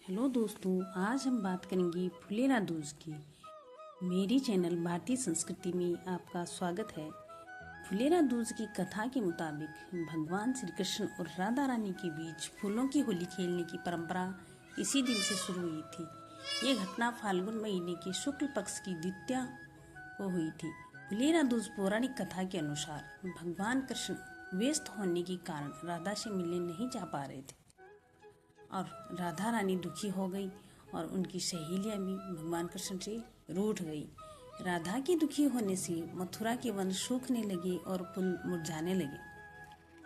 Hello दोस्तों, आज हम बात करेंगे फुलेरा दूज की। मेरी चैनल भारतीय संस्कृति में आपका स्वागत है। फुलेरा दूज की कथा के मुताबिक भगवान श्री कृष्ण और राधा रानी के बीच फूलों की होली खेलने की परंपरा इसी दिन से शुरू हुई थी। ये घटना फाल्गुन महीने के शुक्ल पक्ष की द्वितीया को हुई थी। फुलेरा दूज पौराणिक कथा के अनुसार भगवान कृष्ण व्यस्त होने के कारण राधा से मिलने नहीं जा पा रहे थे और राधा रानी दुखी हो गई और उनकी सहेलियां भी भगवान कृष्ण से रूठ गई। राधा के दुखी होने से मथुरा के वन सूखने लगे और फूल मुरझाने लगे।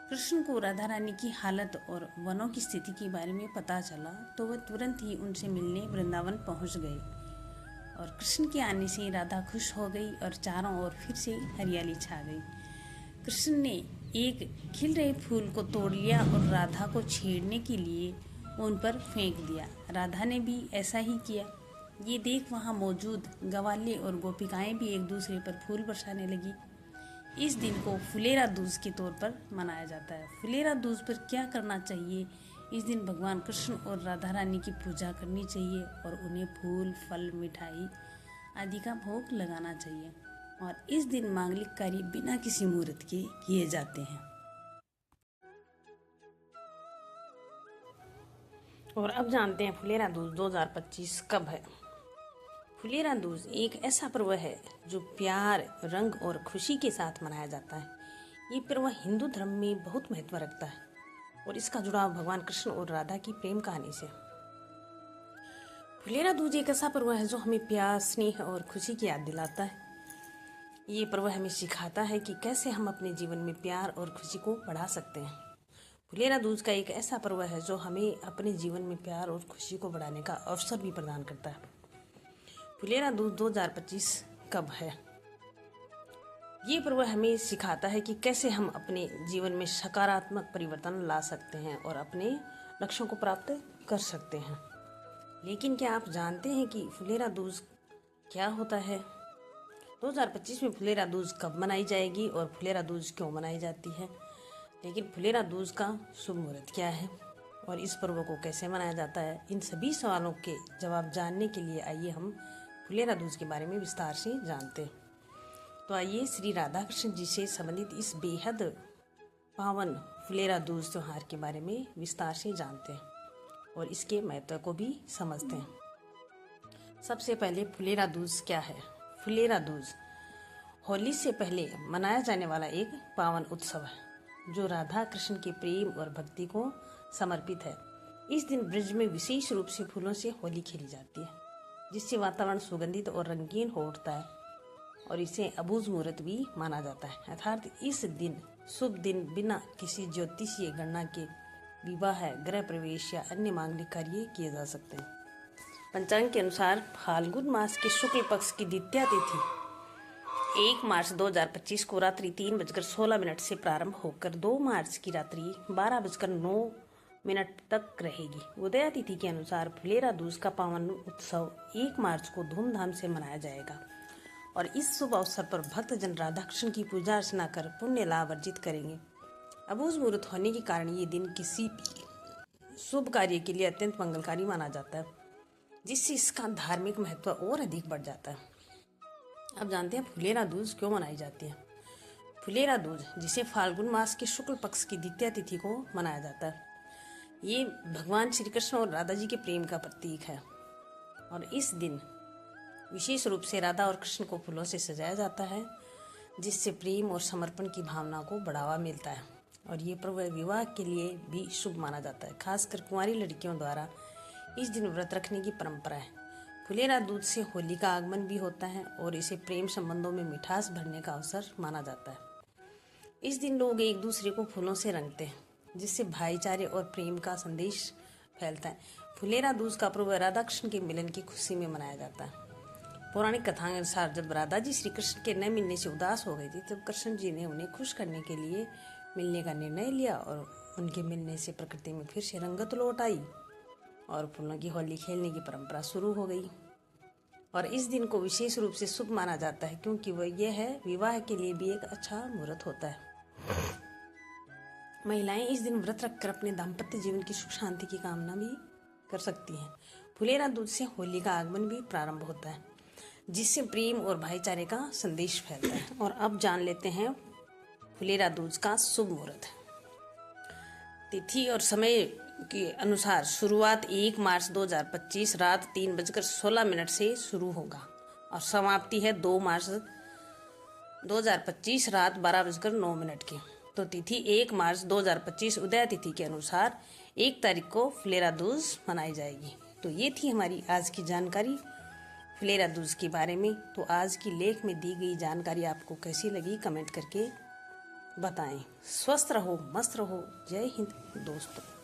कृष्ण को राधा रानी की हालत और वनों की स्थिति के बारे में पता चला तो वह तुरंत ही उनसे मिलने वृंदावन पहुंच गए और कृष्ण के आने से राधा खुश हो गई और चारों ओर फिर से हरियाली छा गई। कृष्ण ने एक खिल रहे फूल को तोड़ लिया और राधा को छेड़ने के लिए उन पर फेंक दिया। राधा ने भी ऐसा ही किया। ये देख वहाँ मौजूद गवाले और गोपिकाएं भी एक दूसरे पर फूल बरसाने लगी। इस दिन को फुलेरा दूज के तौर पर मनाया जाता है। फुलेरा दूज पर क्या करना चाहिए? इस दिन भगवान कृष्ण और राधा रानी की पूजा करनी चाहिए और उन्हें फूल, फल, मिठाई आदि का भोग लगाना चाहिए। और इस दिन मांगलिक कार्य बिना किसी मुहूर्त के किए जाते हैं। और अब जानते हैं फुलेरा दूज 2025 कब है। फुलेरा दूज एक ऐसा पर्व है जो प्यार, रंग और खुशी के साथ मनाया जाता है। ये पर्व हिंदू धर्म में बहुत महत्व रखता है और इसका जुड़ाव भगवान कृष्ण और राधा की प्रेम कहानी से। फुलेरा दूज एक ऐसा पर्व है जो हमें प्यार, स्नेह और खुशी की याद दिलाता है। ये पर्व हमें सिखाता है कि कैसे हम अपने जीवन में प्यार और खुशी को बढ़ा सकते हैं। फुलेरा दूज का एक ऐसा पर्व है जो हमें अपने जीवन में प्यार और खुशी को बढ़ाने का अवसर भी प्रदान करता है। फुलेरा दूज 2025 कब है? ये पर्व हमें सिखाता है कि कैसे हम अपने जीवन में सकारात्मक परिवर्तन ला सकते हैं और अपने लक्ष्यों को प्राप्त कर सकते हैं। लेकिन क्या आप जानते हैं कि फुलेरा दूज क्या होता है? 2025 में फुलेरा दूज कब मनाई जाएगी और फुलेरा दूज क्यों मनाई जाती है? लेकिन फुलेरा दूज का शुभ मुहूर्त क्या है और इस पर्व को कैसे मनाया जाता है? इन सभी सवालों के जवाब जानने के लिए आइए हम फुलेरा दूज के बारे में विस्तार से जानते हैं। तो आइए श्री राधा कृष्ण जी से संबंधित इस बेहद पावन फुलेरा दूज त्योहार के बारे में विस्तार से जानते हैं और इसके महत्व को भी समझते हैं। सबसे पहले फुलेरा दूज क्या है? फुलेरा दूज होली से पहले मनाया जाने वाला एक पावन उत्सव है जो राधा कृष्ण के प्रेम और भक्ति को समर्पित है। इस दिन ब्रज में विशेष रूप से फूलों से होली खेली जाती है जिससे वातावरण सुगंधित और रंगीन हो उठता है और इसे अबूझ मुहूर्त भी माना जाता है। अर्थात इस दिन शुभ दिन बिना किसी ज्योतिषीय गणना के विवाह, गृह प्रवेश या अन्य मांगलिक कार्य किए जा सकते हैं। पंचांग के अनुसार फाल्गुन मास के शुक्ल पक्ष की द्वितीया तिथि 1 मार्च 2025 को रात्रि 3:16 से प्रारंभ होकर 2 मार्च की रात्रि 12:09 तक रहेगी। उदया तिथि के अनुसार फुलेरा दूज का पावन उत्सव 1 मार्च को धूमधाम से मनाया जाएगा और इस शुभ अवसर पर भक्तजन राधा कृष्ण की पूजा अर्चना कर पुण्य लाभ अर्जित करेंगे। अबूझ मुहूर्त होने के कारण ये दिन किसी भी शुभ कार्य के लिए अत्यंत मंगलकारी माना जाता है जिससे इसका धार्मिक महत्व और अधिक बढ़ जाता है। अब जानते हैं फुलेरा दूज क्यों मनाई जाती है। फुलेरा दूज जिसे फाल्गुन मास के शुक्ल पक्ष की द्वितीया तिथि को मनाया जाता है, ये भगवान श्री कृष्ण और राधा जी के प्रेम का प्रतीक है और इस दिन विशेष रूप से राधा और कृष्ण को फूलों से सजाया जाता है जिससे प्रेम और समर्पण की भावना को बढ़ावा मिलता है और ये पर्व विवाह के लिए भी शुभ माना जाता है। खासकर कुंवारी लड़कियों द्वारा इस दिन व्रत रखने की परंपरा है। फुलेरा दूज से होली का आगमन भी होता है और इसे प्रेम संबंधों में मिठास भरने का अवसर माना जाता है। इस दिन लोग एक दूसरे को फूलों से रंगते हैं जिससे भाईचारे और प्रेम का संदेश फैलता है। फुलेरा दूज का पर्व राधा कृष्ण के मिलन की खुशी में मनाया जाता है। पौराणिक कथा के अनुसार जब राधा जी श्री कृष्ण के न मिलने से उदास हो गई थी तब कृष्ण जी ने उन्हें खुश करने के लिए मिलने का निर्णय लिया और उनके मिलने से प्रकृति में फिर से रंगत लौट आई और फूलों की होली खेलने की परंपरा शुरू हो गई। और इस दिन को विशेष रूप से शुभ माना जाता है क्योंकि वह यह है विवाह के लिए भी एक अच्छा मुहूर्त होता है। महिलाएं इस दिन व्रत रखकर अपने दाम्पत्य जीवन की सुख शांति की कामना भी कर सकती हैं। फुलेरा दूज से होली का आगमन भी प्रारंभ होता है, जिससे प्रेम और भाईचारे का संदेश फैलता है। और अब जान लेते हैं फुलेरा दूज का शुभ मुहूर्त। तिथि और समय के अनुसार शुरुआत 1 मार्च 2025 रात 3:16 से शुरू होगा और समाप्ति है 2 मार्च 2025 रात 12:09 की। तो तिथि 1 मार्च 2025 उदय तिथि के अनुसार 1 तारीख को फुलेरा दूज मनाई जाएगी। तो ये थी हमारी आज की जानकारी फुलेरा दूज के बारे में। तो आज की लेख में दी गई जानकारी आपको कैसी लगी कमेंट करके बताएं। स्वस्थ रहो, मस्त रहो। जय हिंद दोस्तों।